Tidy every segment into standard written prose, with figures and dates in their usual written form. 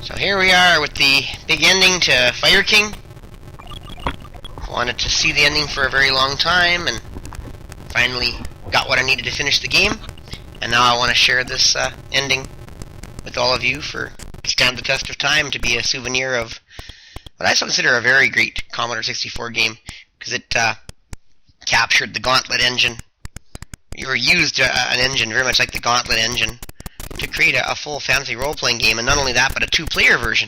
So here we are with the big ending to Fire King. Wanted to see the ending for a very long time, and finally got what I needed to finish the game. And now I want to share this ending with all of you for to stand the test of time, to be a souvenir of what I consider a very great Commodore 64 game, because it captured the Gauntlet engine, or used an engine very much like the Gauntlet engine to create a full fantasy role-playing game, and not only that, but a two-player version.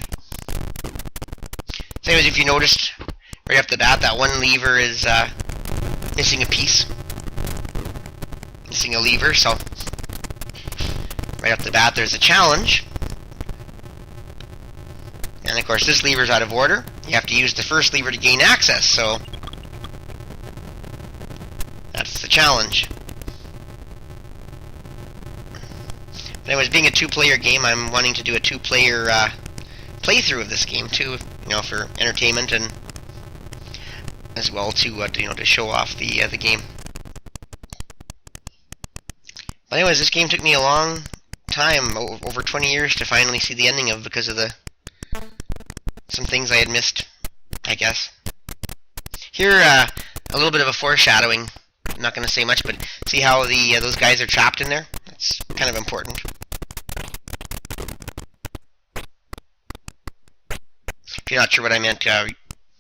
Same as if you noticed right off the bat, that one lever is missing a piece. Missing a lever, so right off the bat there's a challenge. And of course this lever's out of order. You have to use the first lever to gain access, so that's the challenge. But anyways, being a two-player game, I'm wanting to do a two-player playthrough of this game too, for entertainment and as well to show off the game. But anyways, this game took me a long time, over 20 years, to finally see the ending of, because of some things I had missed, I guess. Here, a little bit of a foreshadowing. I'm not going to say much, but see how those guys are trapped in there? That's kind of important. If you're not sure what I meant,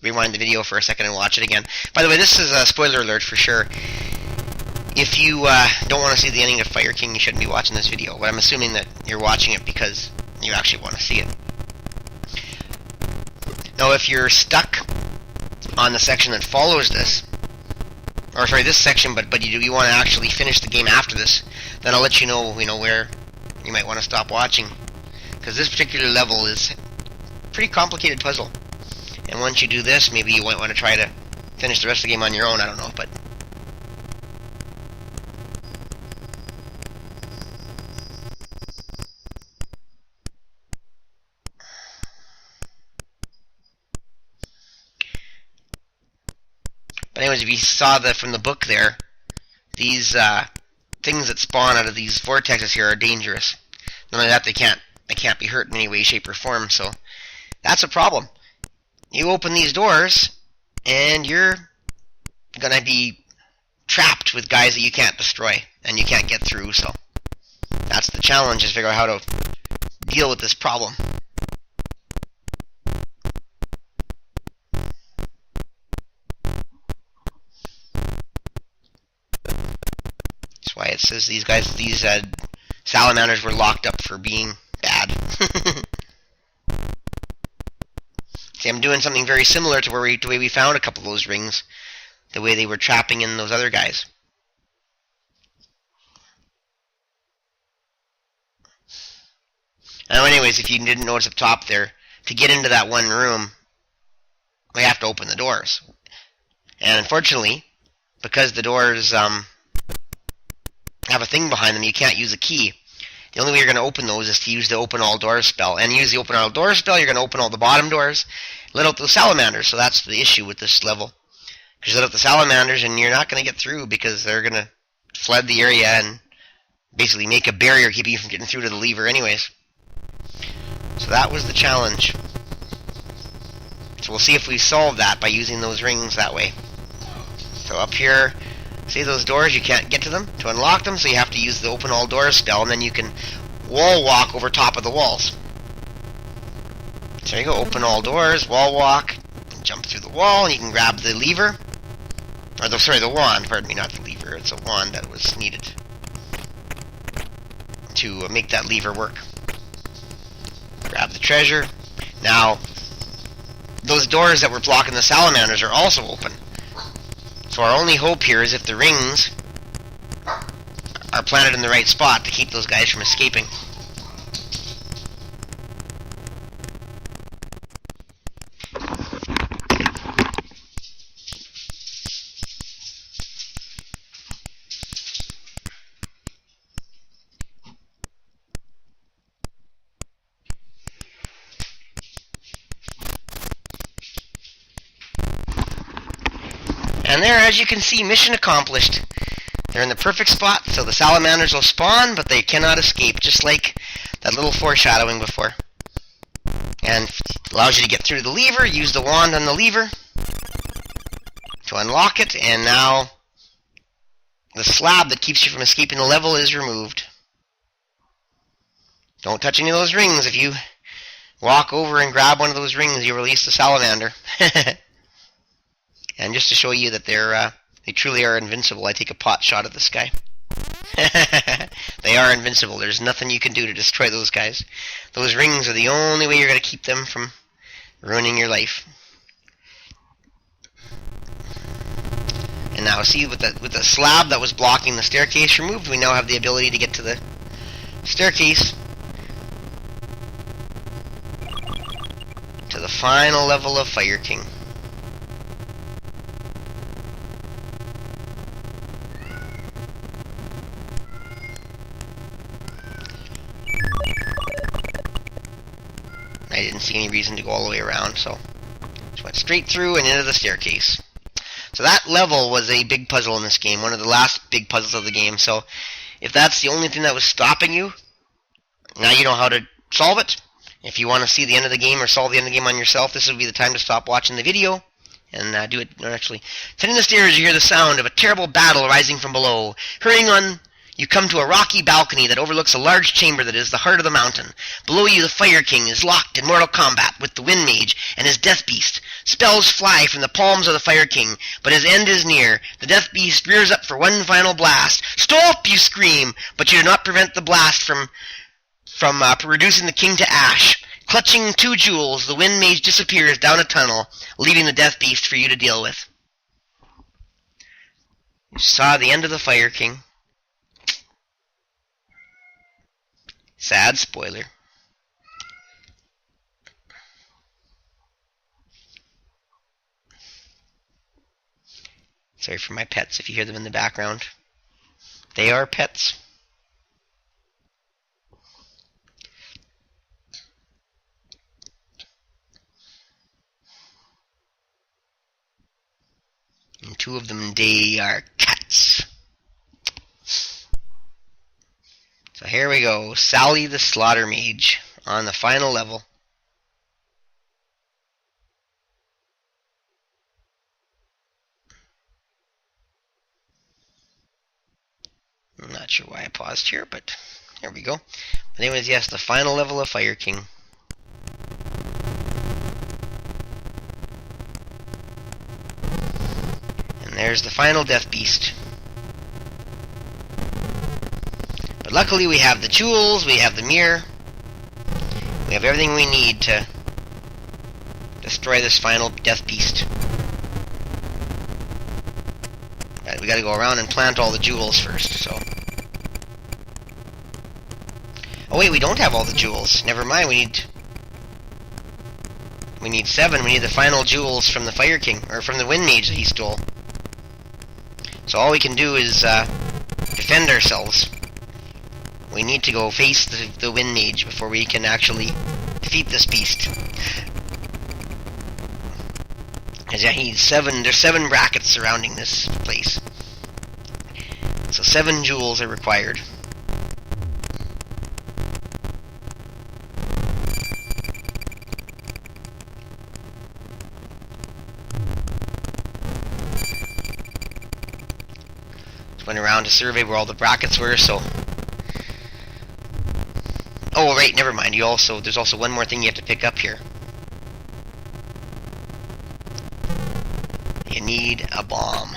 rewind the video for a second and watch it again. By the way, this is a spoiler alert for sure. If you don't want to see the ending of Fire King, you shouldn't be watching this video. But I'm assuming that you're watching it because you actually want to see it. Now, if you're stuck on the section that follows this, or sorry, this section, but you want to actually finish the game after this, then I'll let you know, where you might want to stop watching, because this particular level is a pretty complicated puzzle. And once you do this, maybe you might want to try to finish the rest of the game on your own. I don't know, but anyways, if you saw from the book there, these things that spawn out of these vortexes here are dangerous. Not only that, they can't be hurt in any way, shape, or form. So that's a problem. You open these doors, and you're gonna be trapped with guys that you can't destroy, and you can't get through. So that's the challenge, is to figure out how to deal with this problem. That's why it says these salamanders were locked up for being bad. See, I'm doing something very similar to the way we found a couple of those rings, the way they were trapping in those other guys. Now, anyways, if you didn't notice up top there, to get into that one room, we have to open the doors. And unfortunately, because the doors have a thing behind them, you can't use a key. The only way you're going to open those is to use the Open All Doors spell. And use the Open All Doors spell, you're going to open all the bottom doors, let out those salamanders. So that's the issue with this level. Because you let out the salamanders and you're not going to get through, because they're going to flood the area and basically make a barrier keeping you from getting through to the lever anyways. So that was the challenge. So we'll see if we solve that by using those rings that way. So up here, see those doors? You can't get to them to unlock them, so you have to use the Open All Doors spell, and then you can wall walk over top of the walls. So there you go, Open All Doors, wall walk, jump through the wall, and you can grab the lever, or the wand, pardon me, not the lever, it's a wand that was needed to make that lever work. Grab the treasure. Now, those doors that were blocking the salamanders are also open. So our only hope here is if the rings are planted in the right spot to keep those guys from escaping. And there, as you can see, mission accomplished. They're in the perfect spot, so the salamanders will spawn, but they cannot escape, just like that little foreshadowing before. And allows you to get through the lever. Use the wand on the lever to unlock it, and now the slab that keeps you from escaping the level is removed. Don't touch any of those rings. If you walk over and grab one of those rings, you release the salamander. And just to show you that they truly are invincible, I take a pot shot at this guy. They are invincible. There's nothing you can do to destroy those guys. Those rings are the only way you're going to keep them from ruining your life. And now see, with the slab that was blocking the staircase removed, we now have the ability to get to the staircase, to the final level of Fire King. I didn't see any reason to go all the way around, so just went straight through and into the staircase. So that level was a big puzzle in this game, one of the last big puzzles of the game. So if that's the only thing that was stopping you, now you know how to solve it. If you want to see the end of the game or solve the end of the game on yourself, this would be the time to stop watching the video and do it. No, actually, descending the stairs, you hear the sound of a terrible battle rising from below. Hurrying on, you come to a rocky balcony that overlooks a large chamber that is the heart of the mountain. Below you, the Fire King is locked in mortal combat with the Wind Mage and his Death Beast. Spells fly from the palms of the Fire King, but his end is near. The Death Beast rears up for one final blast. Stop, you scream, but you do not prevent the blast from reducing the king to ash. Clutching 2 jewels, the Wind Mage disappears down a tunnel, leaving the Death Beast for you to deal with. You saw the end of the Fire King. Sad spoiler. Sorry for my pets if you hear them in the background. They are pets. And 2 of them, they are cats. So here we go, Sally the Slaughter Mage on the final level. I'm not sure why I paused here, but here we go. But anyways, yes, the final level of Fire King. And there's the final Death Beast. But luckily we have the jewels, we have the mirror, we have everything we need to destroy this final Death Beast. But we gotta go around and plant all the jewels first, so. Oh wait, we don't have all the jewels. Never mind, we need 7. We need the final jewels from the Fire King, or from the Wind Mage that he stole. So all we can do is defend ourselves. We need to go face the Wind Mage before we can actually defeat this beast. Because yeah, there's 7 brackets surrounding this place. So 7 jewels are required. Just went around to survey where all the brackets were, so. Oh, right, never mind. There's also one more thing you have to pick up here. You need a bomb.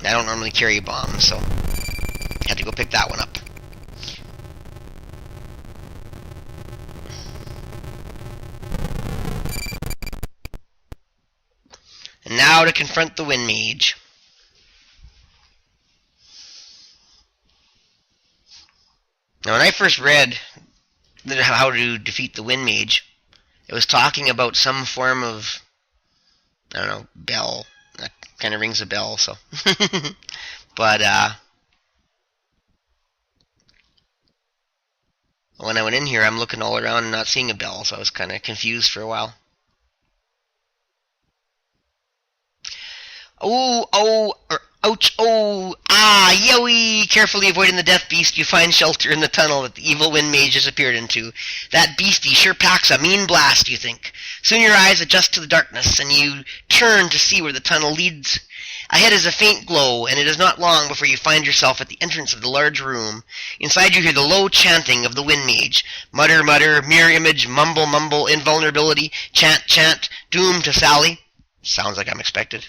I don't normally carry a bomb, so I had to go pick that one up. And now to confront the Wind Mage. Now, when I first read how to defeat the Wind Mage, it was talking about some form of, I don't know, bell. That kind of rings a bell, so. But, when I went in here, I'm looking all around and not seeing a bell, so I was kind of confused for a while. Ouch! Oh! Ah! Yowie! Carefully avoiding the death beast, you find shelter in the tunnel that the evil wind mage disappeared into. That beastie sure packs a mean blast, you think. Soon your eyes adjust to the darkness, and you turn to see where the tunnel leads. Ahead is a faint glow, and it is not long before you find yourself at the entrance of the large room. Inside you hear the low chanting of the wind mage. Mutter, mutter, mirror image, mumble, mumble, invulnerability, chant, chant, doom to Sally. Sounds like I'm expected.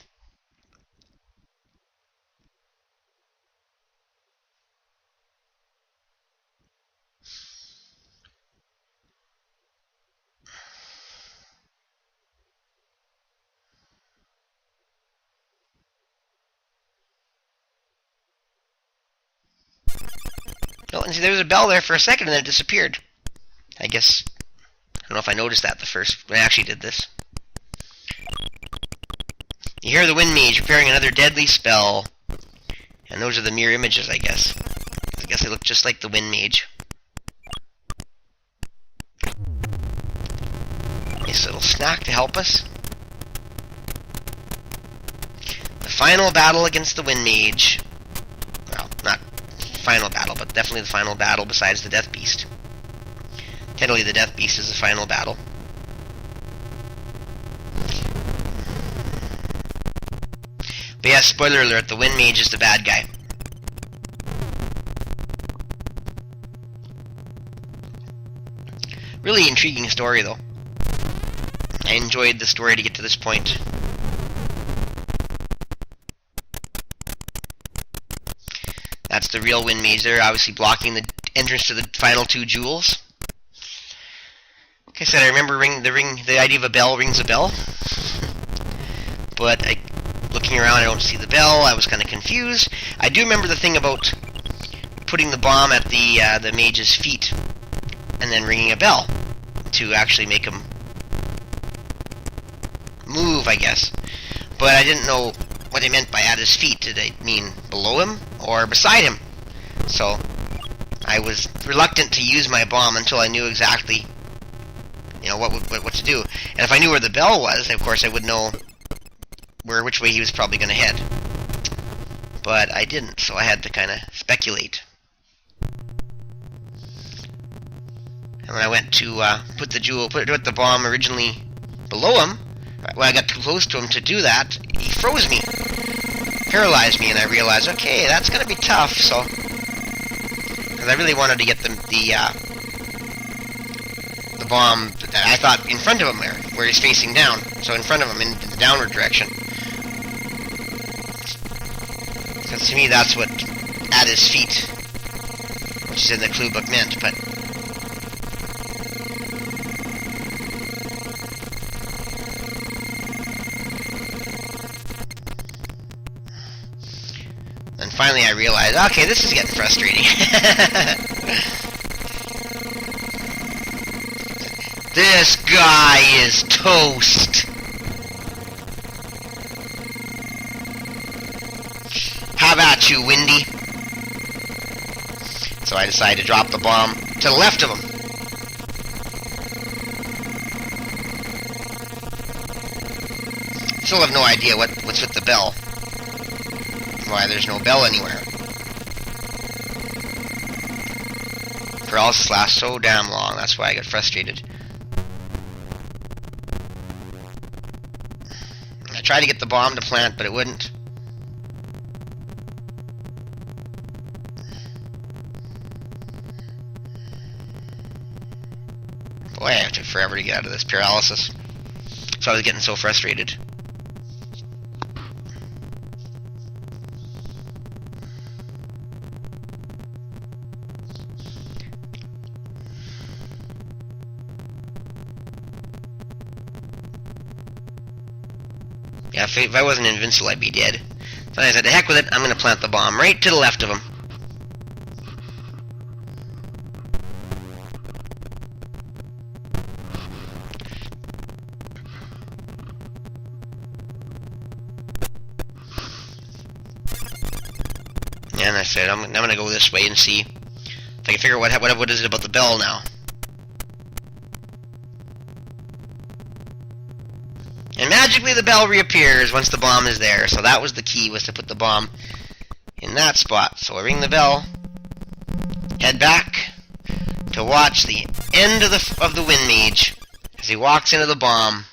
Oh, and see, there was a bell there for a second, and then it disappeared. I guess, I don't know if I noticed that when I actually did this. You hear the wind mage preparing another deadly spell. And those are the mirror images, I guess. I guess they look just like the wind mage. Nice little snack to help us. The final battle against the wind mage. Well, not final battle, but definitely the final battle besides the death beast. Technically the death beast is the final battle. But yeah, spoiler alert, the wind mage is the bad guy. Really intriguing story though. I enjoyed the story to get to this point. That's the real wind mage there, obviously blocking the entrance to the final two jewels. Like I said, I remember the idea of a bell rings a bell. But looking around, I don't see the bell. I was kind of confused. I do remember the thing about putting the bomb at the mage's feet and then ringing a bell to actually make him move, I guess. But I didn't know what they meant by at his feet. Did they mean below him or beside him? So I was reluctant to use my bomb until I knew exactly, what to do. And if I knew where the bell was, of course I would know which way he was probably going to head. But I didn't, so I had to kind of speculate. And when I went to put the bomb originally below him, when I got too close to him to do that, he froze me, paralyzed me, and I realized, okay, that's going to be tough. So, because I really wanted to get the bomb that I thought in front of him there, where he's facing down, so in front of him in the downward direction. Because to me, that's what at his feet, which is in the clue book, meant. But then finally I realized, okay, this is getting frustrating. This guy is toast. How about you, Windy? So I decided to drop the bomb to the left of him. Still have no idea what's with the bell. Why there's no bell anywhere. Paralysis lasts so damn long, that's why I got frustrated. I tried to get the bomb to plant, but it wouldn't. Boy, it took forever to get out of this paralysis. So I was getting so frustrated. Yeah, if I wasn't invincible, I'd be dead. So I said, to heck with it, I'm going to plant the bomb right to the left of him. And I said, I'm going to go this way and see if I can figure out what is it about the bell now. And magically the bell reappears once the bomb is there. So that was the key, was to put the bomb in that spot. So I ring the bell, head back to watch the end of the Wind Mage as he walks into the bomb.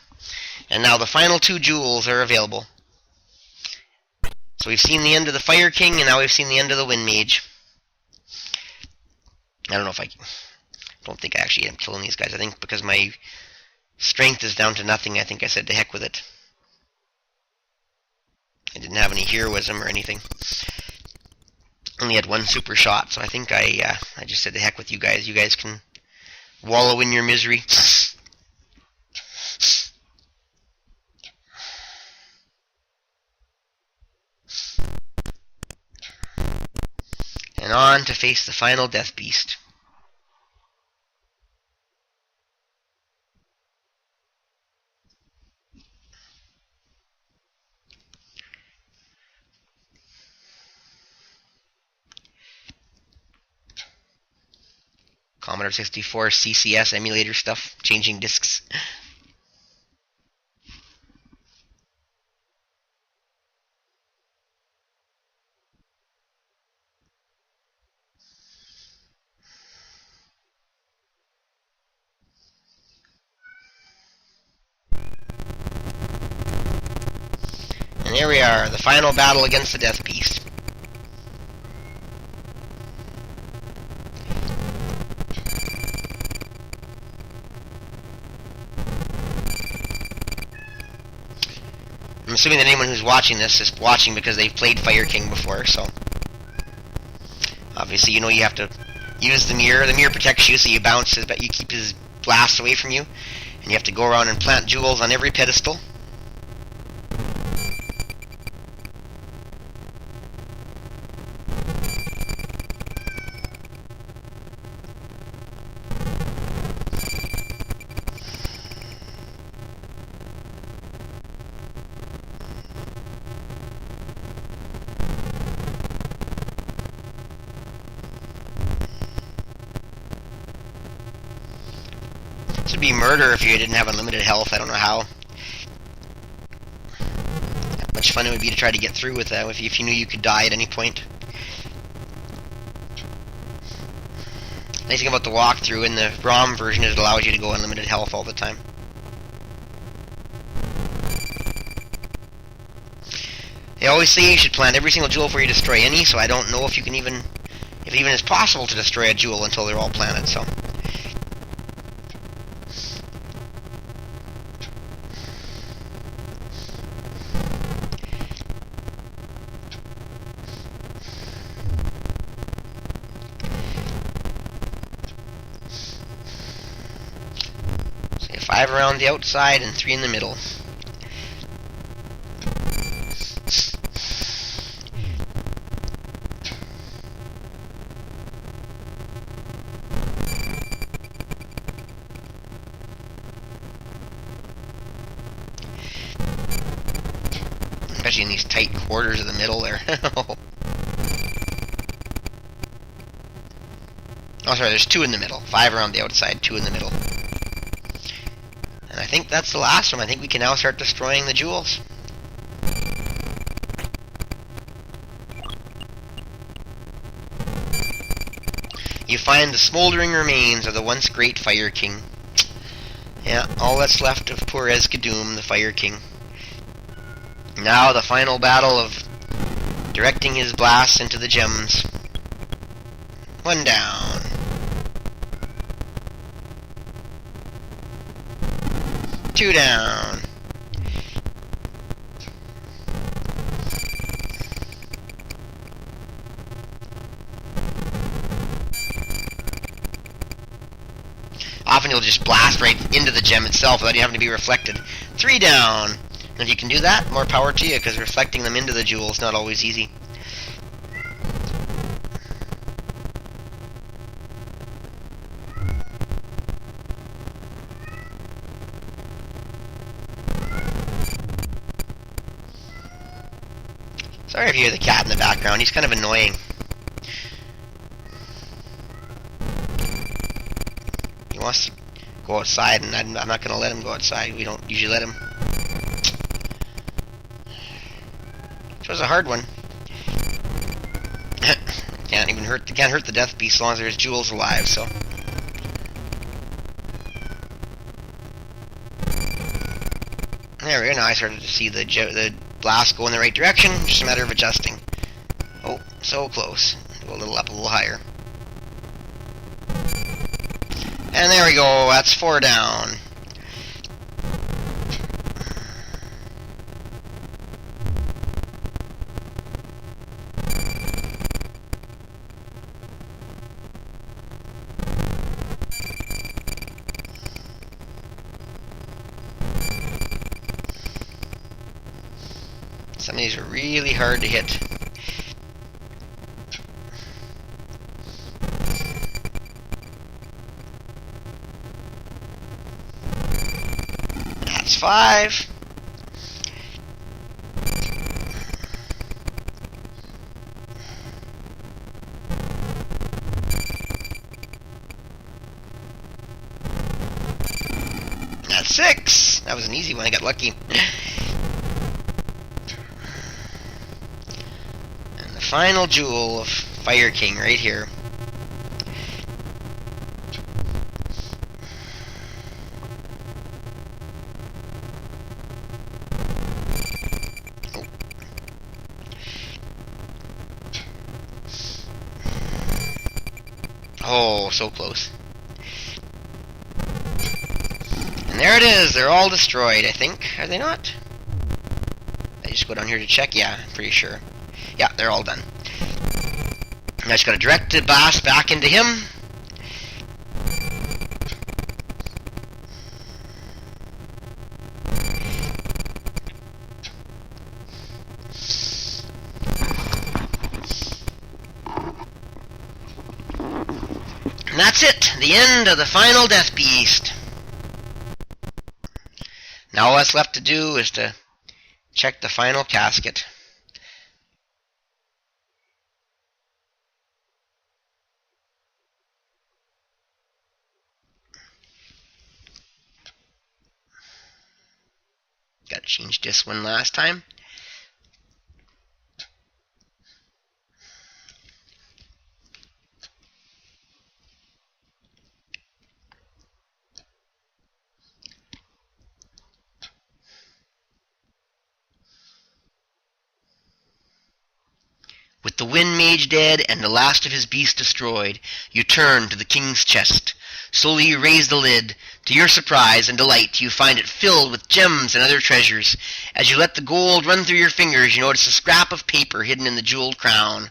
And now the final 2 jewels are available. So we've seen the end of the Fire King, and now we've seen the end of the Wind Mage. I don't know if I don't think I actually am killing these guys. I think because my strength is down to nothing, I think I said to heck with it. I didn't have any heroism or anything. Only had 1 super shot, so I think I just said to heck with you guys. You guys can wallow in your misery. And on to face the final Death Beast. Commodore 64 CCS emulator stuff, changing discs. And here we are, the final battle against the Death Beast. I'm assuming that anyone who's watching this is watching because they've played Fire King before, so obviously you know you have to use the mirror. The mirror protects you, so you bounce, but you keep his blasts away from you, and you have to go around and plant jewels on every pedestal. This would be murder if you didn't have unlimited health. I don't know how much fun it would be to try to get through with that if you knew you could die at any point. Nice thing about the walkthrough in the ROM version is it allows you to go unlimited health all the time. They always say you should plant every single jewel before you destroy any, so I don't know if you can even, if it even is possible to destroy a jewel until they're all planted, so. So you have 5 around the outside and 3 in the middle. Especially in these tight quarters of the middle there. Oh, sorry, there's 2 in the middle. 5 around the outside, 2 in the middle. And I think that's the last one. I think we can now start destroying the jewels. You find the smoldering remains of the once great Fire King. Yeah, all that's left of poor Escadoom, the Fire King. Now the final battle of directing his blasts into the gems. 1 down. 2 down. Often you'll just blast right into the gem itself without even having to be reflected. 3 down. And if you can do that, more power to you, because reflecting them into the jewel is not always easy. Sorry if you hear the cat in the background, he's kind of annoying. He wants to go outside, and I'm not going to let him go outside. We don't usually let him. Which was a hard one. Can't hurt the Death Beast as long as there's jewels alive, so. There we go, now I started to see the blast go in the right direction, just a matter of adjusting. Oh, so close. Go a little up, a little higher. And there we go, that's 4 down. Some of these are really hard to hit. That's 5. That's 6. That was an easy one, I got lucky. Final jewel of Fire King right here. Oh, so close. And there it is. They're all destroyed, I think. Are they not? I just go down here to check. Yeah, I'm pretty sure. Yeah, they're all done. I just got to direct the blast back into him. And that's it, the end of the final Death Beast. Now all that's left to do is to check the final casket. Got to change this one last time. With the Wind Mage dead and the last of his beasts destroyed, you turn to the king's chest. Slowly you raise the lid. To your surprise and delight, you find it filled with gems and other treasures. As you let the gold run through your fingers, you notice a scrap of paper hidden in the jeweled crown.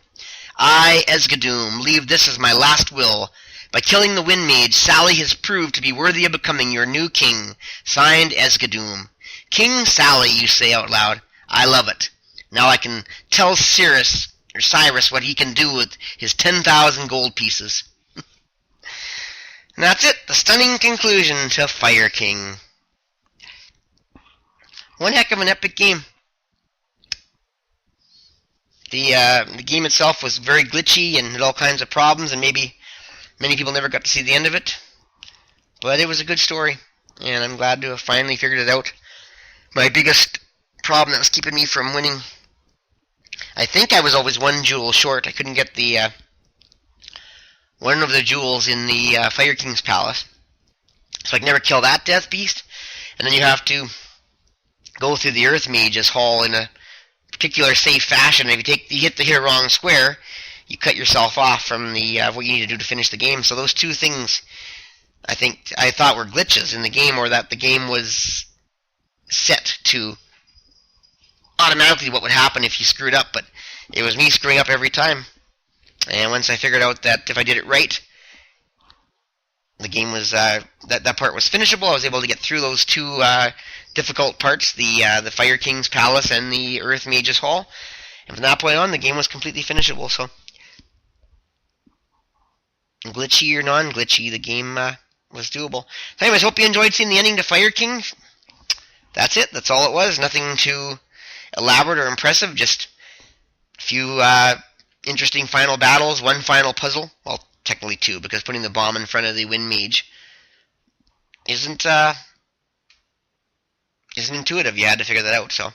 I, Esgadoom, leave this as my last will. By killing the Wind Mage, Sally has proved to be worthy of becoming your new king. Signed, Esgadoom. King Sally, you say out loud. I love it. Now I can tell Cyrus what he can do with his 10,000 gold pieces. And that's it, the stunning conclusion to Fire King. One heck of an epic game. The game itself was very glitchy and had all kinds of problems, and maybe many people never got to see the end of it. But it was a good story, and I'm glad to have finally figured it out. My biggest problem that was keeping me from winning, I think I was always one jewel short. I couldn't get the one of the jewels in the Fire King's palace, so I could never kill that Death Beast. And then you have to go through the Earth Mage's hall in a particular safe fashion. If you hit the wrong square, you cut yourself off from the what you need to do to finish the game. So those two things, I thought were glitches in the game, or that the game was set to automatically what would happen if you screwed up, but it was me screwing up every time. And once I figured out that if I did it right, the game was that part was finishable, I was able to get through those two difficult parts, the Fire King's palace and the Earth Mage's hall. And from that point on, the game was completely finishable. So, glitchy or non-glitchy, the game was doable. So anyways, hope you enjoyed seeing the ending to Fire King. That's it. That's all it was. Nothing too elaborate or impressive. Just a few interesting final battles, one final puzzle. Well, technically two, because putting the bomb in front of the Wind Mage isn't intuitive. You had to figure that out. So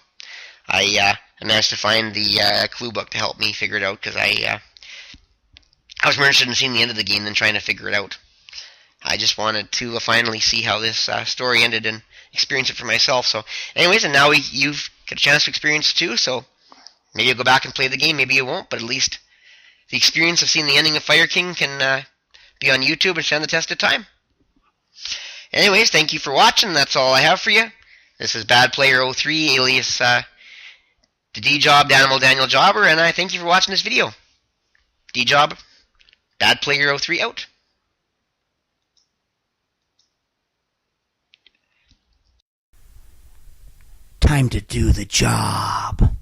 I I managed to find the clue book to help me figure it out, because I was more interested in seeing the end of the game than trying to figure it out. I just wanted to finally see how this story ended and experience it for myself. So, anyways, and now you've got a chance to experience it too. So maybe you'll go back and play the game. Maybe you won't. But at least the experience of seeing the ending of Fire King can be on YouTube and stand the test of time. Anyways, thank you for watching. That's all I have for you. This is Bad Player 03, alias the D-Job, Danimal Daniel Jobber, and I thank you for watching this video. D-Job, Bad Player 03 out. Time to do the job.